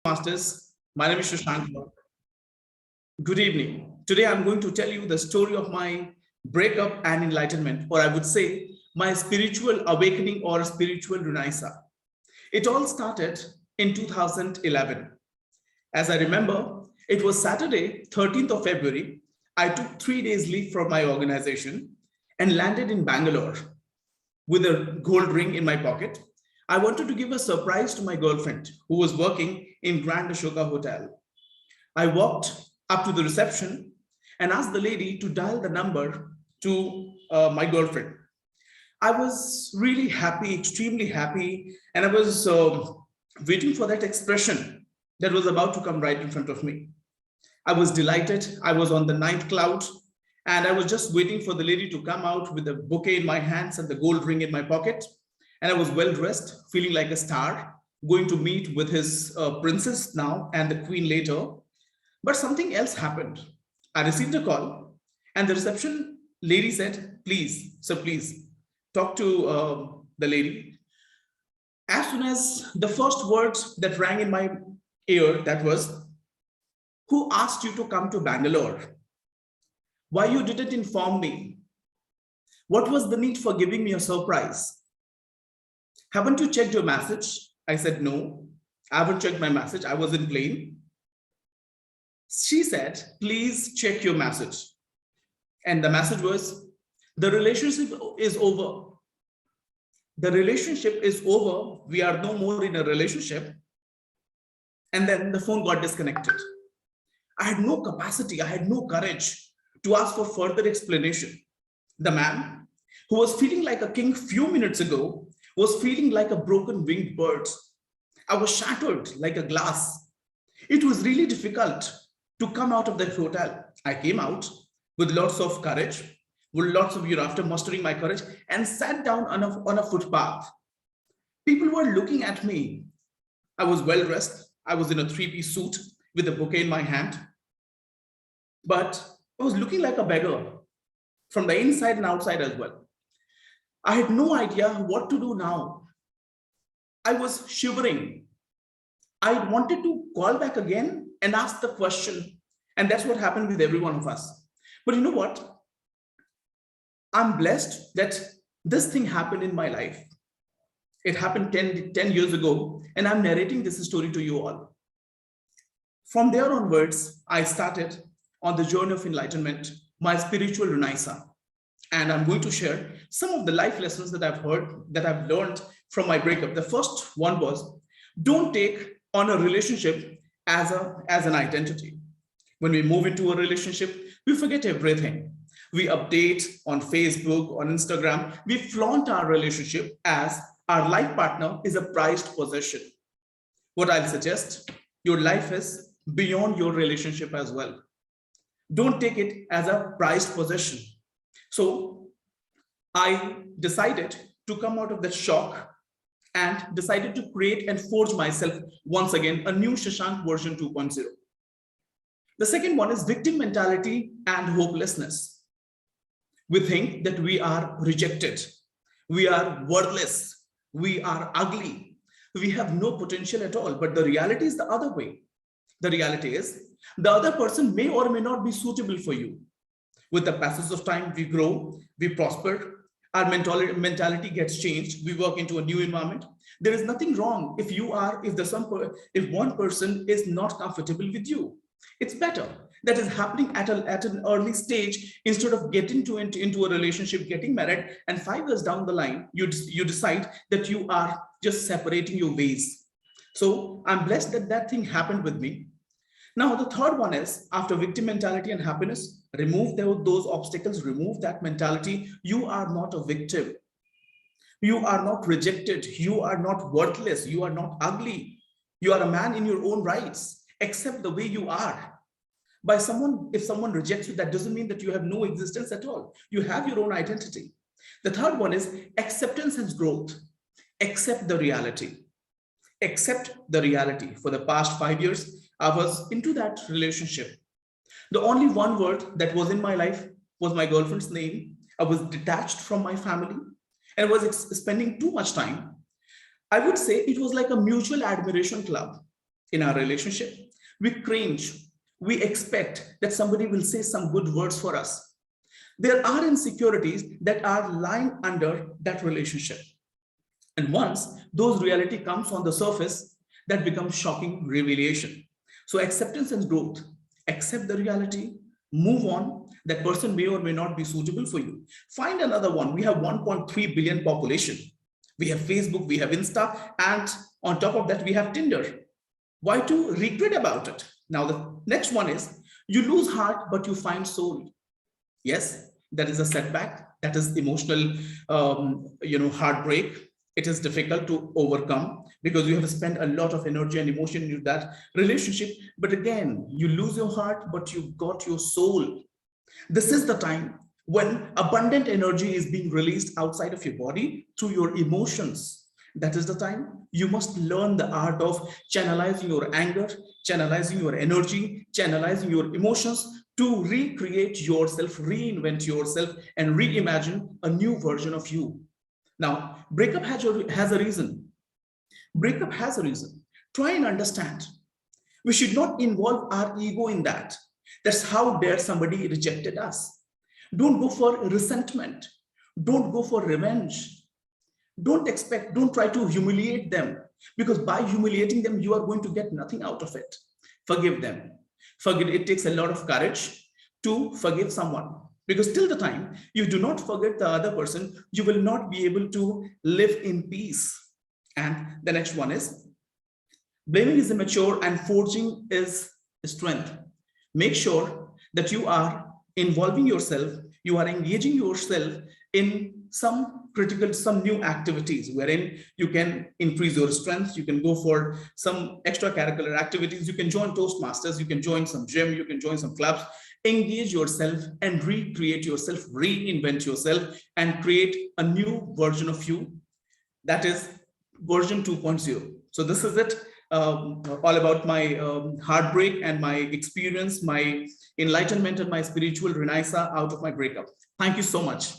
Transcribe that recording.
Masters. My name is Shashank. Good evening. Today I'm going to tell you the story of my breakup and enlightenment, or I would say my spiritual awakening or spiritual renaissance. It all started in 2011. As I remember, it was Saturday, 13th of February. I took 3 days leave from my organization and landed in Bangalore with a gold ring in my pocket. I wanted to give a surprise to my girlfriend who was working in Grand Ashoka Hotel. I walked up to the reception and asked the lady to dial the number to my girlfriend. I was really happy, extremely happy, and I was waiting for that expression that was about to come right in front of me. I was delighted. I was on the ninth cloud, and I was just waiting for the lady to come out with a bouquet in my hands and the gold ring in my pocket. And I was well dressed, feeling like a star, going to meet with his princess now and the queen later. But something else happened. I received a call, and the reception lady said, "Please, sir, please talk to the lady." As soon as the first words that rang in my ear, that was, "Who asked you to come to Bangalore? Why you didn't inform me? What was the need for giving me a surprise? Haven't you checked your message?" I said, "No, I haven't checked my message. I was in plane." She said, "Please check your message." And the message was, "The relationship is over. The relationship is over. We are no more in a relationship." And then the phone got disconnected. I had no capacity, I had no courage to ask for further explanation. The man who was feeling like a king few minutes ago was feeling like a broken winged bird. I was shattered like a glass. It was really difficult to come out of that hotel. I came out with lots of courage, with lots of, after mustering my courage, and sat down on a footpath. People were looking at me. I was well dressed. I was in a three-piece suit with a bouquet in my hand. But I was looking like a beggar from the inside and outside as well. I had no idea what to do now. I was shivering. I wanted to call back again and ask the question. And that's what happened with every one of us. But you know what? I'm blessed that this thing happened in my life. It happened 10 years ago, and I'm narrating this story to you all. From there onwards, I started on the journey of enlightenment, my spiritual renaissance. And I'm going to share some of the life lessons that I've heard, that I've learned from my breakup. The first one was, don't take on a relationship as an identity. When we move into a relationship, we forget everything. We update on Facebook, on Instagram. We flaunt our relationship as our life partner is a prized possession. What I'll suggest, your life is beyond your relationship as well. Don't take it as a prized possession. So I decided to come out of that shock and decided to create and forge myself once again, a new Shashank version 2.0. The second one is victim mentality and hopelessness. We think that we are rejected, we are worthless, we are ugly, we have no potential at all. But the reality is the other way. The reality is the other person may or may not be suitable for you. With the passage of time, we grow, we prosper, our mentality gets changed, we work into a new environment. There is nothing wrong if one person is not comfortable with you. It's better that is happening at an early stage instead of getting into a relationship, getting married, and 5 years down the line, you decide that you are just separating your ways. So I'm blessed that that thing happened with me. Now, the third one is, after victim mentality and happiness, remove those obstacles, remove that mentality. You are not a victim. You are not rejected. You are not worthless. You are not ugly. You are a man in your own rights. Accept the way you are. If someone rejects you, that doesn't mean that you have no existence at all. You have your own identity. The third one is acceptance and growth. Accept the reality. Accept the reality. For the past 5 years, I was into that relationship. The only one word that was in my life was my girlfriend's name. I was detached from my family and was spending too much time. I would say it was like a mutual admiration club. in our relationship. We cringe. We expect that somebody will say some good words for us. There are insecurities that are lying under that relationship. And once those reality comes on the surface, that becomes shocking revelation. So acceptance and growth. Accept the reality, move on. That person may or may not be suitable for you. Find another one. We have 1.3 billion population. We have Facebook, we have Insta, and on top of that, we have Tinder. Why to regret about it? Now, the next one is you lose heart, but you find soul. Yes, that is a setback. That is emotional, heartbreak. It is difficult to overcome because you have spent a lot of energy and emotion in that relationship. But again, you lose your heart, but you got your soul. This is the time when abundant energy is being released outside of your body through your emotions. That is the time you must learn the art of channelizing your anger, channelizing your energy, channelizing your emotions to recreate yourself, reinvent yourself, and reimagine a new version of you. Now, breakup has a reason. Breakup has a reason. Try and understand. We should not involve our ego in that. That's how dare somebody rejected us. Don't go for resentment. Don't go for revenge. Don't try to humiliate them, because by humiliating them, you are going to get nothing out of it. Forgive them. Forgive. It takes a lot of courage to forgive someone, because till the time you do not forget the other person, you will not be able to live in peace. And the next one is blaming is immature and forging is strength. Make sure that you are involving yourself, you are engaging yourself in some new activities wherein you can increase your strength. You can go for some extracurricular activities. You can join Toastmasters, you can join some gym, you can join some clubs. Engage yourself and recreate yourself, reinvent yourself, and create a new version of you. That is version 2.0. So this is it. All about my heartbreak and my experience, my enlightenment and my spiritual renaissance out of my breakup. Thank you so much.